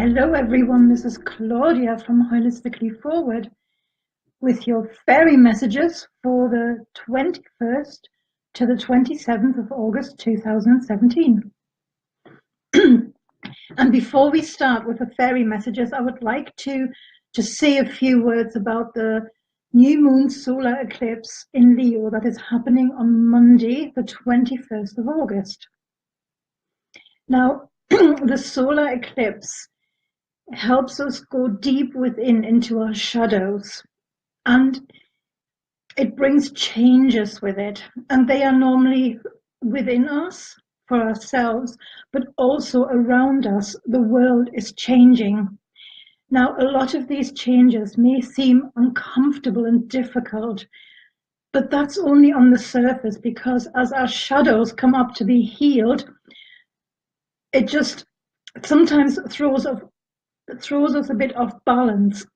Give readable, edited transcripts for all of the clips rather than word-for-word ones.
Hello everyone, this is Claudia from Holistically Forward with your fairy messages for the 21st to the 27th of August 2017. And before we start with the fairy messages, I would like to just say a few words about the new moon solar eclipse in Leo that is happening on Monday, the 21st of August. Now, the solar eclipse helps us go deep within into our shadows, and it brings changes with it, and they are normally within us for ourselves, but also around us. The world is changing. Now, a lot of these changes may seem uncomfortable and difficult, but that's only on the surface, because as our shadows come up to be healed, it just sometimes throws us a bit off balance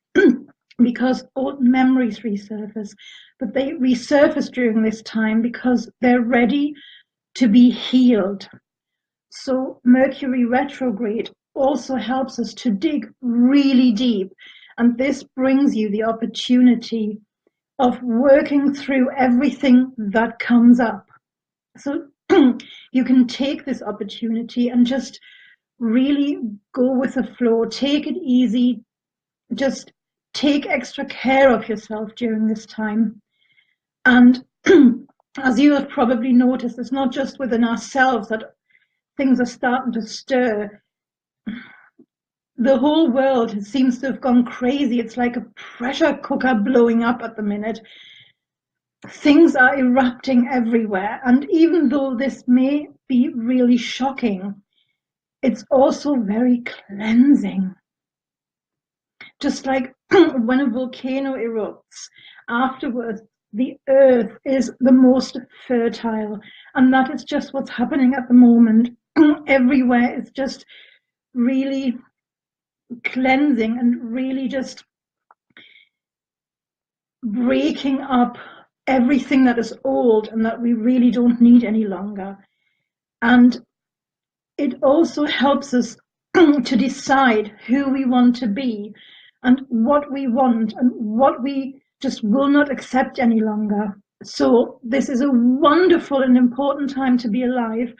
because old memories resurface, but they resurface during this time because they're ready to be healed. So Mercury retrograde also helps us to dig really deep, and this brings you the opportunity of working through everything that comes up. So you can take this opportunity and just really go with the flow, take it easy, just take extra care of yourself during this time. And as you have probably noticed, it's not just within ourselves that things are starting to stir. The whole world seems to have gone crazy. It's like a pressure cooker blowing up at the minute. Things are erupting everywhere. And even though this may be really shocking, it's also very cleansing. Just like when a volcano erupts, afterwards the earth is the most fertile, and that is just what's happening at the moment. Everywhere is just really cleansing and really just breaking up everything that is old and that we really don't need any longer. And it also helps us to decide who we want to be and what we want and what we just will not accept any longer. So this is a wonderful and important time to be alive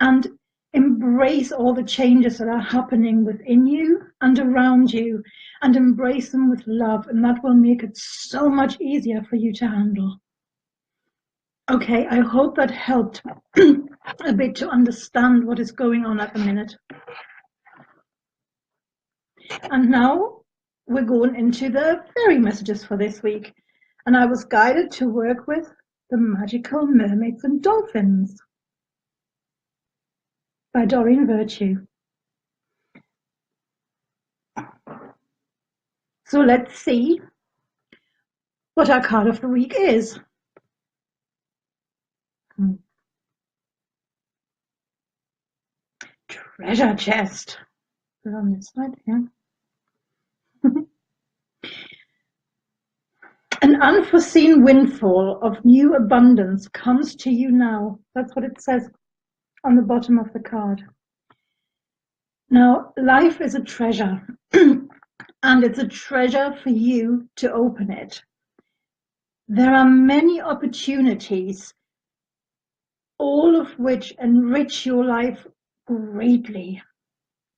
and embrace all the changes that are happening within you and around you, and embrace them with love, and that will make it so much easier for you to handle. Okay, I hope that helped a bit to understand what is going on at the minute. And now we're going into the fairy messages for this week. And I was guided to work with the magical Mermaids and Dolphins by Doreen Virtue. So let's see what our card of the week is. Treasure chest. Put it on this side here. An unforeseen windfall of new abundance comes to you now. That's what it says on the bottom of the card. Now, life is a treasure, and it's a treasure for you to open it. There are many opportunities, all of which enrich your life greatly.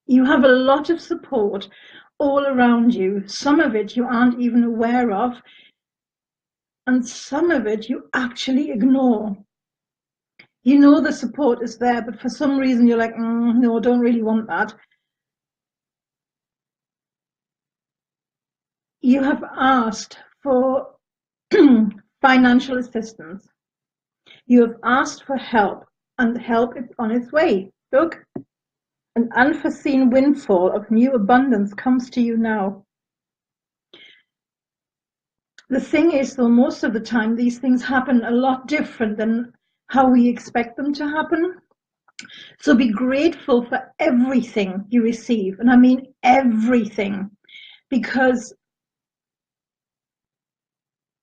You have a lot of support all around you. Some of it you aren't even aware of, and some of it you actually ignore. You know the support is there, but for some reason you're like, no, I don't really want that. You have asked for financial assistance. You have asked for help, and help is on its way. Look, an unforeseen windfall of new abundance comes to you now. The thing is, though, most of the time these things happen a lot different than how we expect them to happen. So be grateful for everything you receive, and I mean everything, because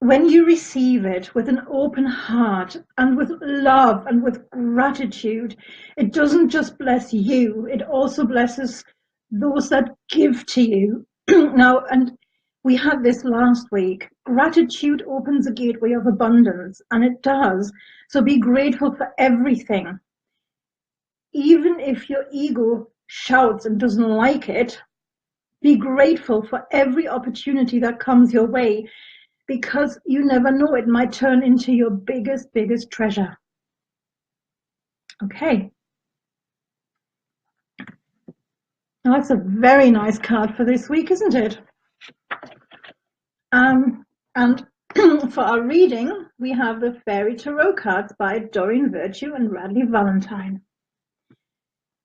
when you receive it with an open heart and with love and with gratitude, it doesn't just bless you, it also blesses those that give to you. Now, and we had this last week. Gratitude opens a gateway of abundance, and it does. So be grateful for everything. Even if your ego shouts and doesn't like it, be grateful for every opportunity that comes your way, because you never know, it might turn into your biggest treasure. Okay. Now, that's a very nice card for this week, isn't it? And for our reading, we have the Faerie Tarot cards by Doreen Virtue and Radley Valentine.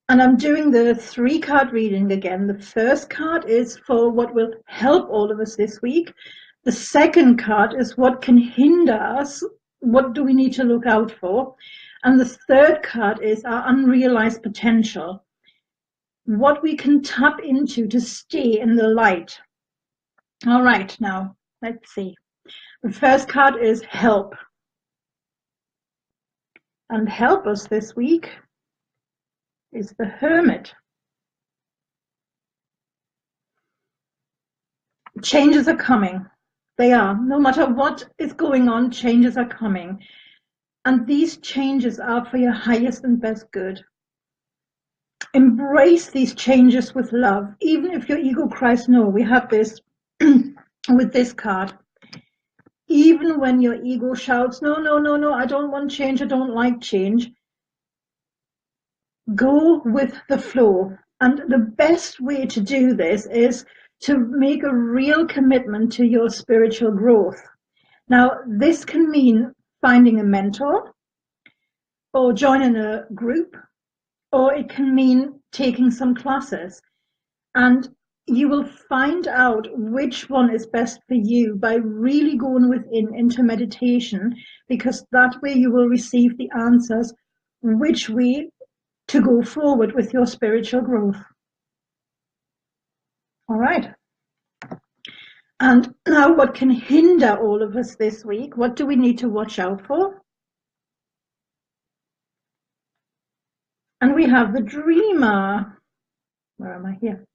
And I'm doing the 3-card reading again. The first card is for what will help all of us this week. The second card is what can hinder us. What do we need to look out for? And the third card is our unrealized potential. What we can tap into to stay in the light. All right, now let's see. The first card is help. And help us this week is the Hermit. Changes are coming. They are. No matter what is going on, changes are coming. And these changes are for your highest and best good. Embrace these changes with love. Even if your ego cries no, we have this with this card. Even when your ego shouts, no, I don't want change, I don't like change. Go with the flow. And the best way to do this is to make a real commitment to your spiritual growth. Now, this can mean finding a mentor or joining a group, or it can mean taking some classes. And you will find out which one is best for you by really going within into meditation, because that way you will receive the answers which way to go forward with your spiritual growth. All right. And now, what can hinder all of us this week? What do we need to watch out for? And we have the Dreamer. Where am I here?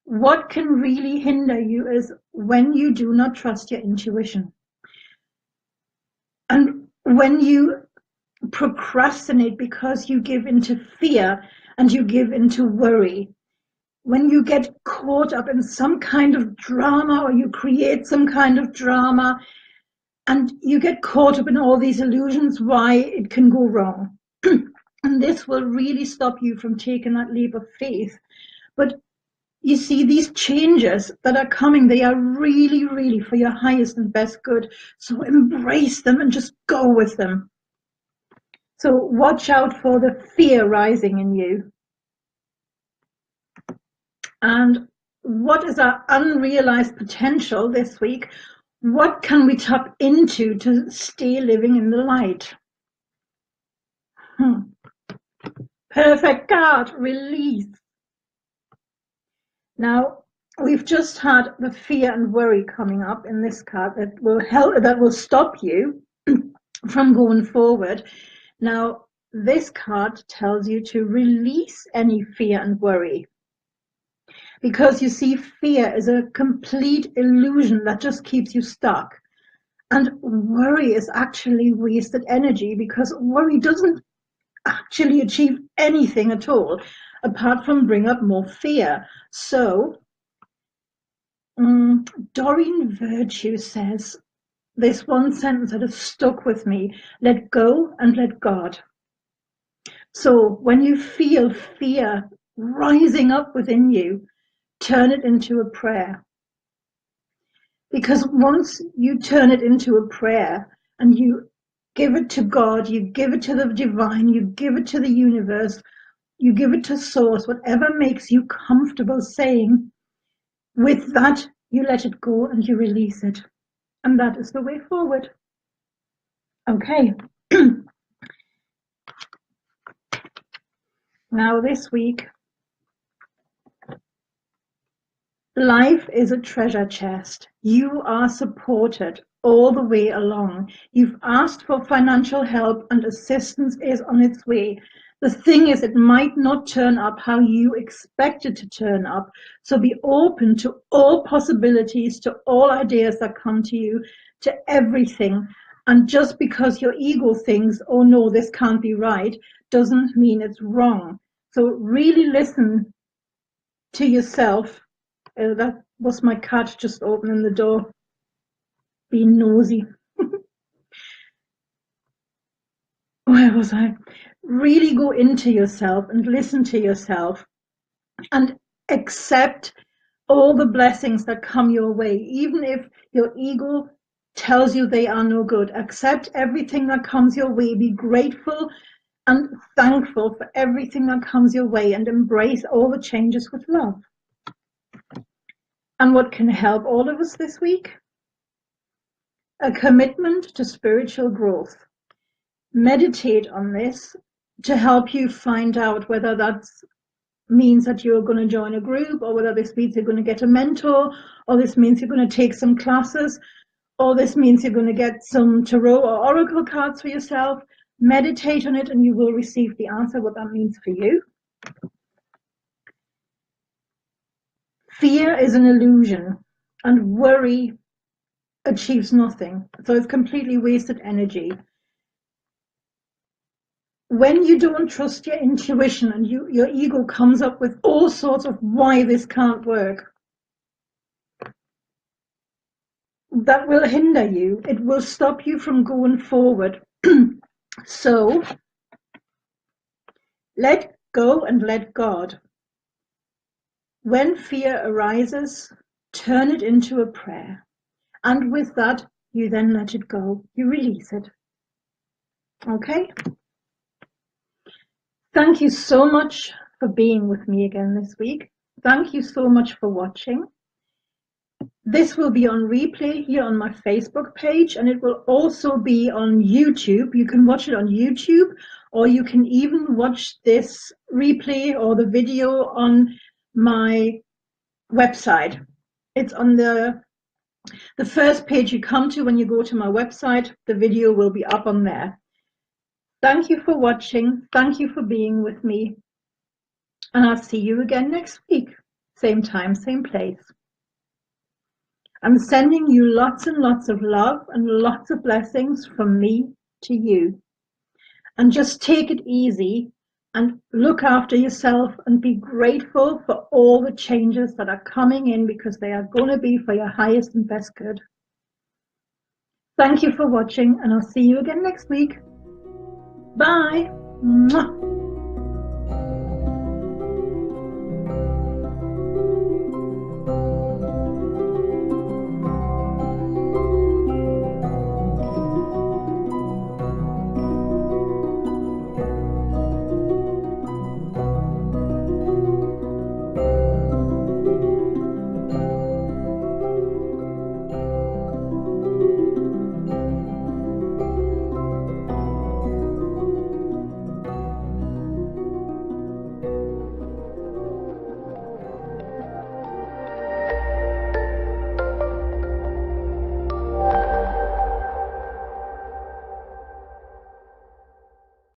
What can really hinder you is when you do not trust your intuition. And when you procrastinate because you give into fear and you give into worry. When you get caught up in some kind of drama, or you create some kind of drama, and you get caught up in all these illusions why it can go wrong. And this will really stop you from taking that leap of faith. But you see, these changes that are coming, they are really for your highest and best good. So embrace them and just go with them. So watch out for the fear rising in you. And what is our unrealized potential this week? What can we tap into to stay living in the light? Perfect card, release. Now, we've just had the fear and worry coming up in this card that will help, that will stop you from going forward. Now, this card tells you to release any fear and worry. Because you see, fear is a complete illusion that just keeps you stuck. And worry is actually wasted energy, because worry doesn't actually achieve anything at all, apart from bring up more fear. So, Doreen Virtue says this one sentence that has stuck with me: let go and let God. So when you feel fear rising up within you, turn it into a prayer. Because once you turn it into a prayer and you give it to God, you give it to the divine, you give it to the universe, you give it to source, whatever makes you comfortable saying, with that, you let it go and you release it. And that is the way forward. Okay. Now this week, life is a treasure chest. You are supported all the way along. You've asked for financial help and assistance is on its way. The thing is, it might not turn up how you expect it to turn up. So be open to all possibilities, to all ideas that come to you, to everything. And just because your ego thinks, oh no, this can't be right, doesn't mean it's wrong. So really listen to yourself. That was my cat just opening the door, being nosy. Where was I? Really go into yourself and listen to yourself and accept all the blessings that come your way, even if your ego tells you they are no good. Accept everything that comes your way. Be grateful and thankful for everything that comes your way, and embrace all the changes with love. And what can help all of us this week? A commitment to spiritual growth. Meditate on this to help you find out whether that means that you're going to join a group, or whether this means you're going to get a mentor, or this means you're going to take some classes, or this means you're going to get some tarot or oracle cards for yourself. Meditate on it and you will receive the answer, what that means for you. Fear is an illusion, and worry achieves nothing. So it's completely wasted energy. When you don't trust your intuition and your ego comes up with all sorts of why this can't work, that will hinder you. It will stop you from going forward. So let go and let God. When fear arises, turn it into a prayer. And with that, you then let it go. You release it. Okay? Thank you so much for being with me again this week. Thank you so much for watching. This will be on replay here on my Facebook page, and it will also be on YouTube. You can watch it on YouTube, or you can even watch this replay or the video on my website. It's on the first page you come to when you go to my website. The video will be up on there. Thank you for watching. Thank you for being with me. And I'll see you again next week. Same time, same place. I'm sending you lots and lots of love and lots of blessings from me to you. And just take it easy and look after yourself and be grateful for all the changes that are coming in, because they are going to be for your highest and best good. Thank you for watching, and I'll see you again next week. Bye. Mwah.